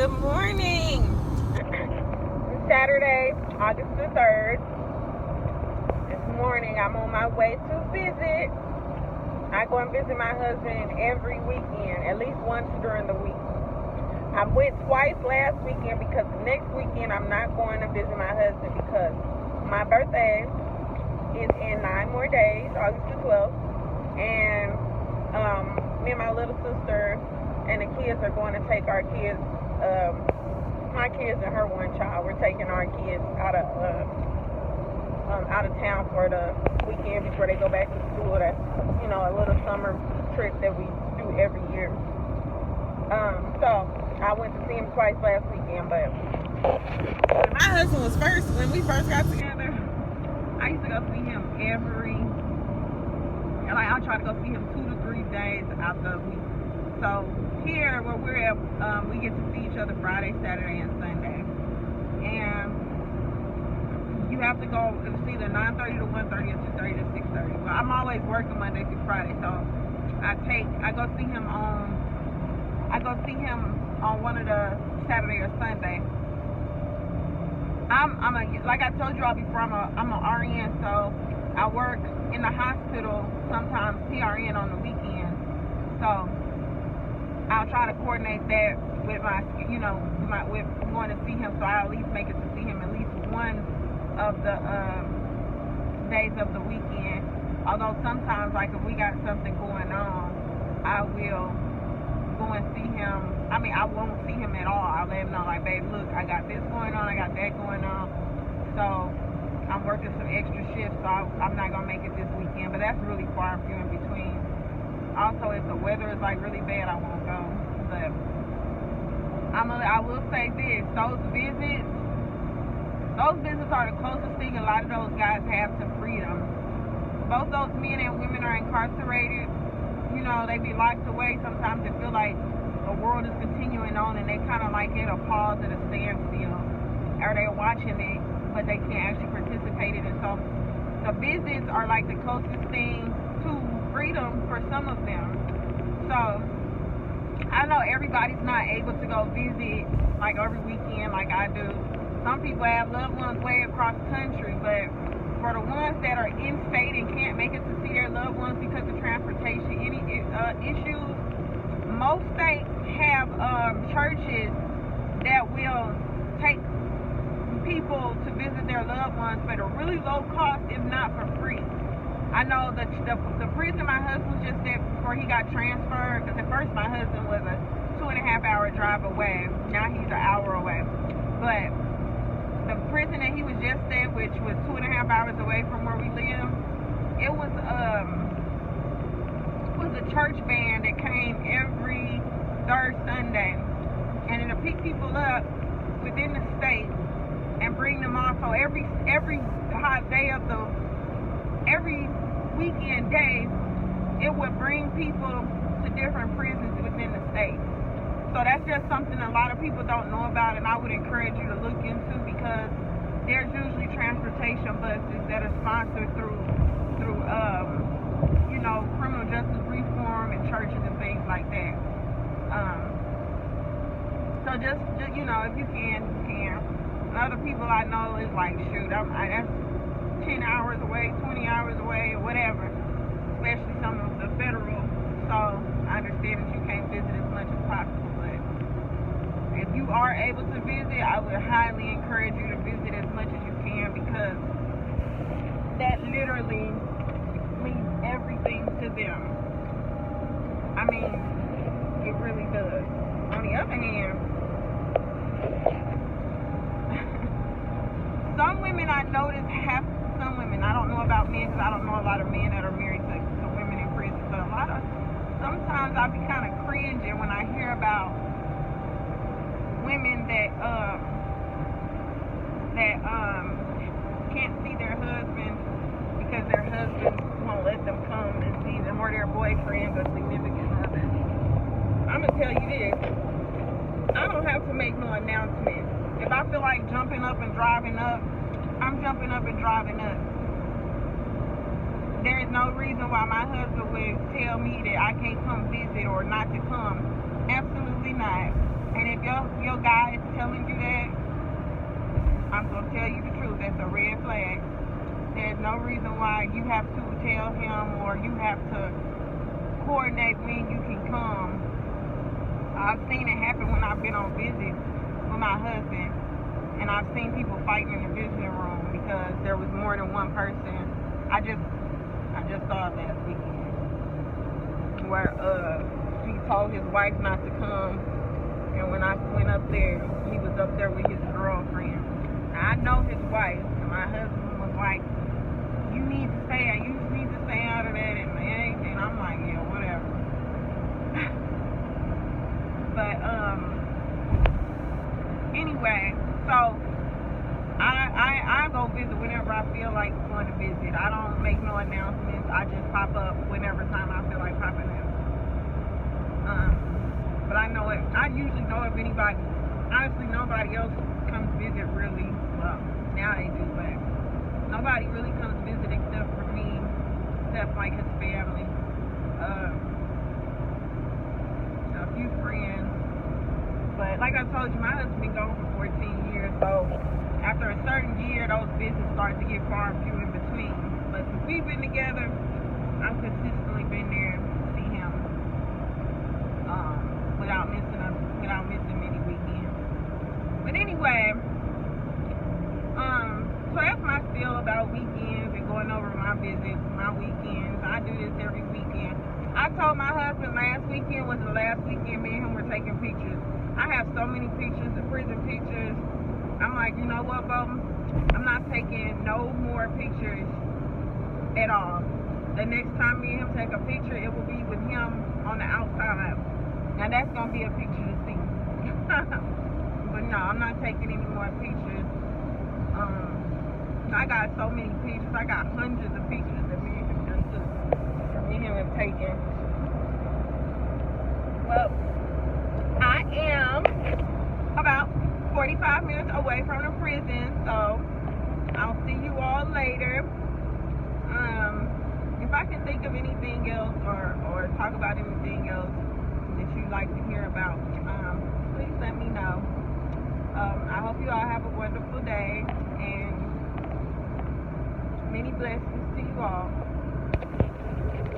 Good morning. It's Saturday, August the 3rd. This morning I'm on my way to visit. I go and visit my husband every weekend, at least once during the week. I went twice last weekend because the next weekend I'm not going to visit my husband because my birthday is in 9 more days, August the 12th. And me and my little sister and the kids are going to take our kids, my kids and her one child. We're taking our kids out of town for the weekend before they go back to school. That's, a little summer trip that we do every year. So I went to see him twice last weekend, but when my husband was when we first got together, I used to go see him I try to go see him 2 to 3 days out the week. So here where we're at, we get to see each other Friday, Saturday, and Sunday. And you have to go, it's either 9:30 to 1:30 or 2:30 to 6:30. Well, I'm always working Monday through Friday, so I go see him on one of the Saturday or Sunday. Like I told you all before, I'm a RN, so I work in the hospital, sometimes PRN on the weekend. So I'll try to coordinate that with with going to see him, so I at least make it to see him at least one of the days of the weekend. Although sometimes, like if we got something going on, I will go and see him. I won't see him at all. I'll let him know, like, babe, look, I got this going on, I got that going on. So I'm working some extra shifts, so I'm not gonna make it this weekend. But that's really far and few in between. Also, if the weather is like really bad, I won't go. But I will say this: those visits are the closest thing a lot of those guys have to freedom. Both those men and women are incarcerated. They be locked away. Sometimes they feel like the world is continuing on, and they kind of like at a pause, at a standstill, or they're watching it, but they can't actually participate in it. So the visits are like the closest thing to freedom for some of them. So I know everybody's not able to go visit like every weekend like I do. Some people have loved ones way across the country, but for the ones that are in state and can't make it to see their loved ones because of transportation issues, most states have churches that will take people to visit their loved ones for a really low cost, if not for free. I know the prison my husband was just at before he got transferred, because at first my husband was a 2.5 hour drive away. Now he's an hour away. But the prison that he was just at, which was 2.5 hours away from where we live, it was a church band that came every third Sunday, and it'll pick people up within the state and bring them off. So every hot day of every weekend day, it would bring people to different prisons within the state. So that's just something a lot of people don't know about, and I would encourage you to look into, because there's usually transportation buses that are sponsored through criminal justice reform and churches and things like that. So just if you can, you can. Other people I know is like, shoot, that's 10 hours away, 20 hours away, or whatever, especially some of the federal. So I understand that you can't visit as much as possible, but if you are able to visit, I would highly encourage you to visit as much as you can, because that literally means everything to them. It really does. On the other hand, some women I notice some women, I don't know about men, because I don't know a lot of men that are married to women in prison, but sometimes I be kind of cringing when I hear about women that can't see their husbands because their husbands won't let them come and see them, or their boyfriends or significant others. I'm gonna tell you this: I don't have to make no announcement. If I feel like jumping up and driving up, I'm jumping up and driving up. There is no reason why my husband would tell me that I can't come visit or not to come. Absolutely not. And if your your guy is telling you that, I'm going to tell you the truth. That's a red flag. There's no reason why you have to tell him or you have to coordinate when you can come. I've seen it happen when I've been on visits with my husband, and I've seen people fighting in the visiting room because there was more than one person. I just saw it last weekend where he told his wife not to come, and when I went up there, he was up there with his girlfriend. Now, I know his wife, and my husband was like, you need to stay out of that, and I'm like, yeah, whatever. But anyway, so I go visit whenever I feel like going to visit. I don't make no announcements. I just pop up whenever time I feel like popping up. But I know it. I usually know if anybody. Honestly, nobody else comes visit really. Well, now they do, but nobody really comes visit except for me, except like his family, a few friends. But like I told you, my husband's been gone for 14 years, so after a certain year, those visits start to get far and few in between. But since we've been together, I've consistently been there to see him without missing many weekends. But anyway, so that's my spiel about weekends and going over my visits, my weekends. I do this every weekend. I told my husband last weekend was the last weekend me and him were taking pictures. I have so many pictures, the prison pictures. I'm like, you know what, Bo? I'm not taking no more pictures at all. The next time me and him take a picture, it will be with him on the outside. Now that's gonna be a picture to see. But no, I'm not taking any more pictures. I got so many pictures. I got hundreds of pictures that me and him just took. Me and him have taken. Well, I am about 45 minutes away from the prison, so I'll see you all later. If I can think of anything else or talk about anything else that you'd like to hear about, please let me know. I hope you all have a wonderful day, and many blessings to you all.